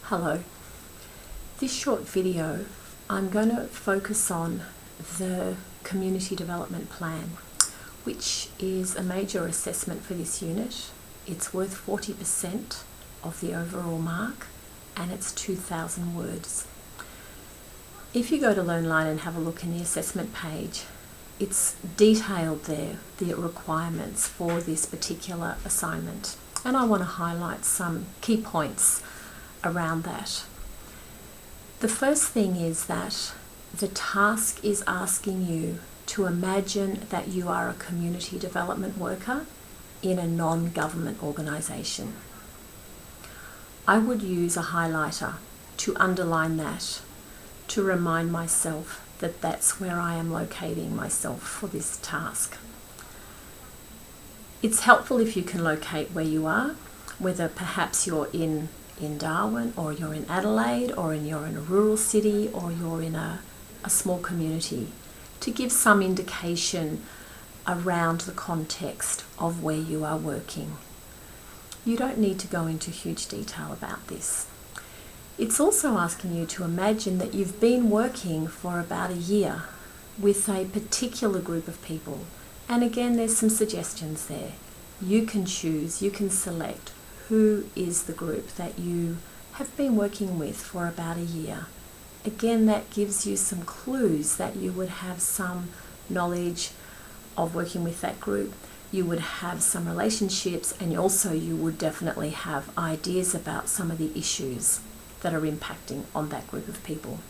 Hello. This short video, I'm going to focus on the Community Development Plan, which is a major assessment for this unit. It's worth 40% of the overall mark and it's 2,000 words. If you go to LearnLine and have a look in the assessment page, it's detailed there, the requirements for this particular assignment. And I want to highlight some key points around that. The first thing is that the task is asking you to imagine that you are a community development worker in a non-government organisation. I would use a highlighter to underline that, to remind myself that that's where I am locating myself for this task. It's helpful if you can locate where you are, whether perhaps you're in Darwin, or you're in Adelaide, or you're in a rural city, or you're in a small community, to give some indication around the context of where you are working. You don't need to go into huge detail about this. It's also asking you to imagine that you've been working for about a year with a particular group of people. And again, there's some suggestions there. You can choose, you can select who is the group that you have been working with for about a year. Again, that gives you some clues that you would have some knowledge of working with that group. You would have some relationships, and also you would definitely have ideas about some of the issues that are impacting on that group of people.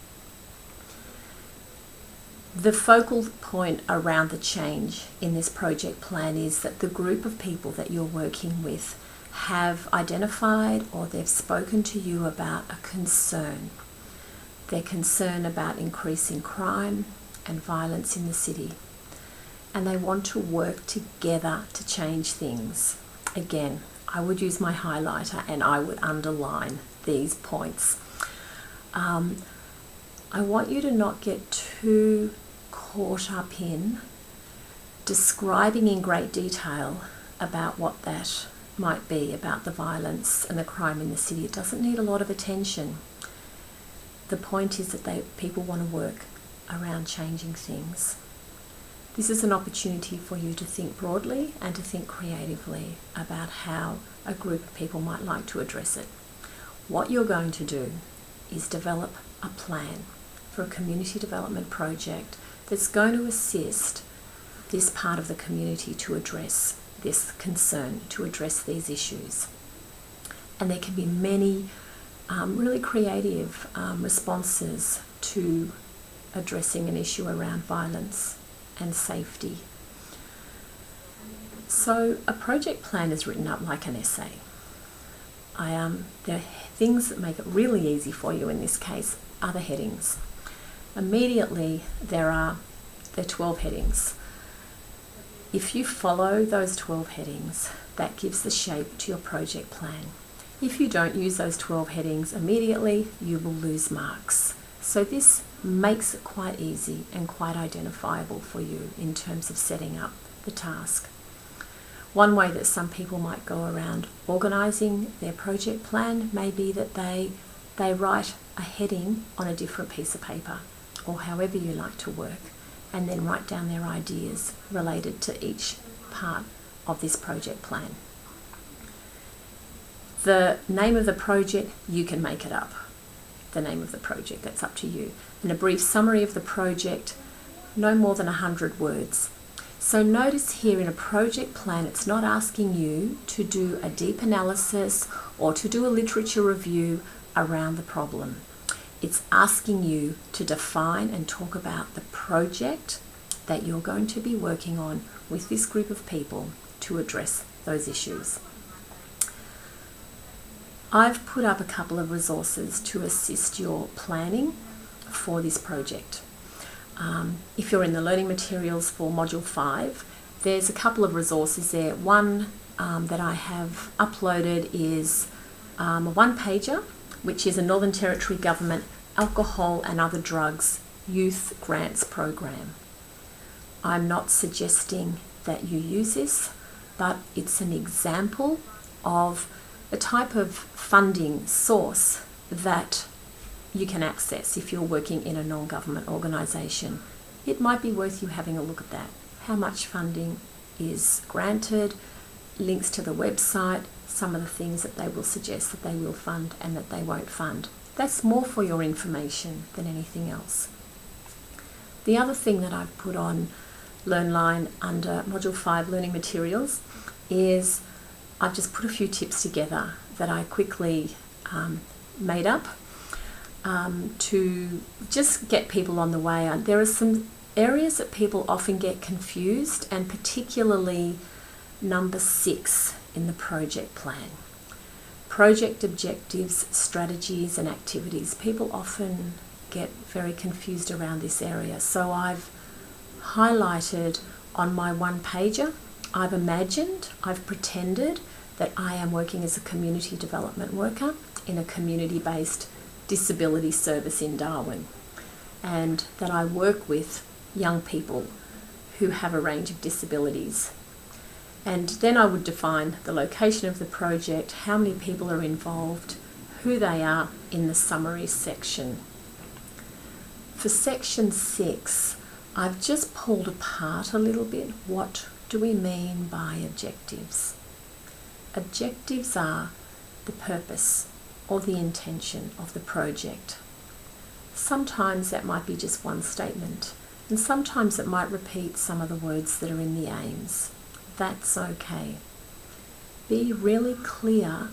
The focal point around the change in this project plan is that the group of people that you're working with have identified, or they've spoken to you about a concern. Their concern about increasing crime and violence in the city. And they want to work together to change things. Again, I would use my highlighter and I would underline these points. I want you to not get too caught up in describing in great detail about what that might be, about the violence and the crime in the city. It doesn't need a lot of attention. The point is that people want to work around changing things. This is an opportunity for you to think broadly and to think creatively about how a group of people might like to address it. What you're going to do is develop a plan for a community development project that's going to assist this part of the community to address this concern, to address these issues. And there can be many really creative responses to addressing an issue around violence and safety. So a project plan is written up like an essay. There are things that make it really easy for you in this case are the headings. Immediately there are 12 headings. If you follow those 12 headings, that gives the shape to your project plan. If you don't use those 12 headings immediately, you will lose marks. So this makes it quite easy and quite identifiable for you in terms of setting up the task. One way that some people might go around organising their project plan may be that they write a heading on a different piece of paper, or however you like to work, and then write down their ideas related to each part of this project plan. The name of the project, you can make it up. The name of the project, that's up to you. And a brief summary of the project, no more than 100 words. So notice here in a project plan, it's not asking you to do a deep analysis or to do a literature review around the problem. It's asking you to define and talk about the project that you're going to be working on with this group of people to address those issues. I've put up a couple of resources to assist your planning for this project. If you're in the learning materials for Module 5, there's a couple of resources there. One that I have uploaded is a one-pager, which is a Northern Territory Government Alcohol and Other Drugs Youth Grants Program. I'm not suggesting that you use this, but it's an example of a type of funding source that you can access if you're working in a non-government organisation. It might be worth you having a look at that. How much funding is granted, links to the website, some of the things that they will suggest that they will fund and that they won't fund. That's more for your information than anything else. The other thing that I've put on LearnLine under Module 5 Learning Materials is I've just put a few tips together that I quickly made up to just get people on the way. There are some areas that people often get confused, and particularly number 6 in the project plan. Project objectives, strategies and activities. People often get very confused around this area. So I've highlighted on my one-pager, I've pretended that I am working as a community development worker in a community-based disability service in Darwin, and that I work with young people who have a range of disabilities. And then I would define the location of the project, how many people are involved, who they are in the summary section. For section 6, I've just pulled apart a little bit. What do we mean by objectives? Objectives are the purpose or the intention of the project. Sometimes that might be just one statement, and sometimes it might repeat some of the words that are in the aims. That's okay. Be really clear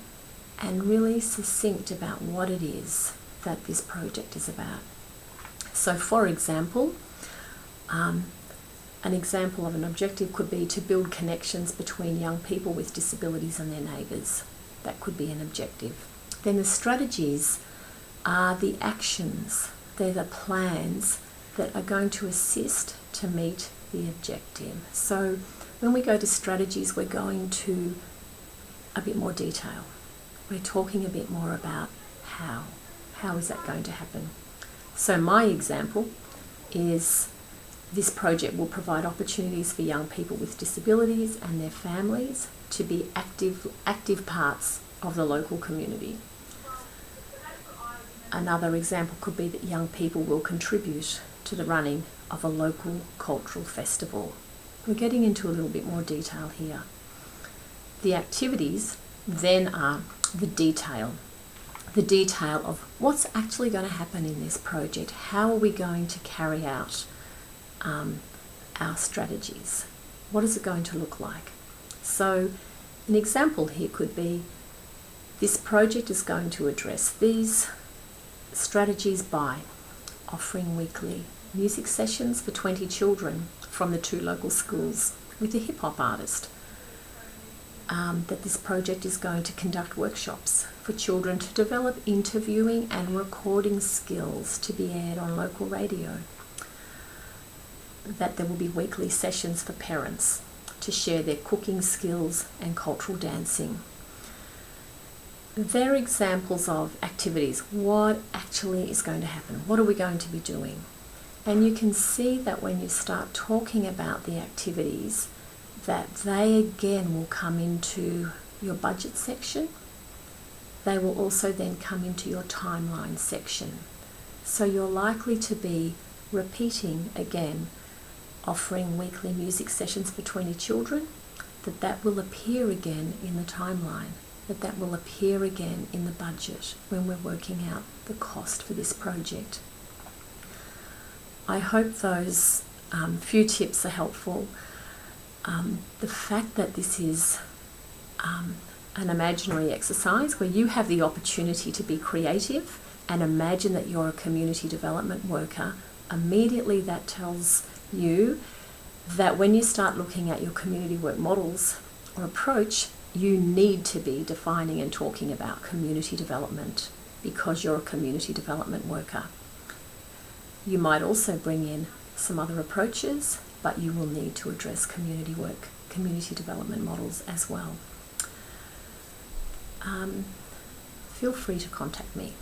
and really succinct about what it is that this project is about. So for example, an example of an objective could be to build connections between young people with disabilities and their neighbours. That could be an objective. Then the strategies are the actions. They're the plans that are going to assist to meet the objective. So when we go to strategies, we're going to a bit more detail. We're talking a bit more about how. How is that going to happen? So my example is this project will provide opportunities for young people with disabilities and their families to be active parts of the local community. Another example could be that young people will contribute to the running of a local cultural festival. We're getting into a little bit more detail here. The activities then are the detail of what's actually going to happen in this project. How are we going to carry out our strategies? What is it going to look like? So an example here could be this project is going to address these strategies by offering weekly music sessions for 20 children from the 2 local schools with a hip hop artist. That this project is going to conduct workshops for children to develop interviewing and recording skills to be aired on local radio. That there will be weekly sessions for parents to share their cooking skills and cultural dancing. They're examples of activities. What actually is going to happen? What are we going to be doing? And you can see that when you start talking about the activities, that they again will come into your budget section. They will also then come into your timeline section. So you're likely to be repeating again, offering weekly music sessions for 20 children, that will appear again in the timeline, that will appear again in the budget when we're working out the cost for this project. I hope those few tips are helpful. The fact that this is an imaginary exercise where you have the opportunity to be creative and imagine that you're a community development worker, immediately that tells you that when you start looking at your community work models or approach, you need to be defining and talking about community development because you're a community development worker. You might also bring in some other approaches, but you will need to address community work, community development models as well. Feel free to contact me.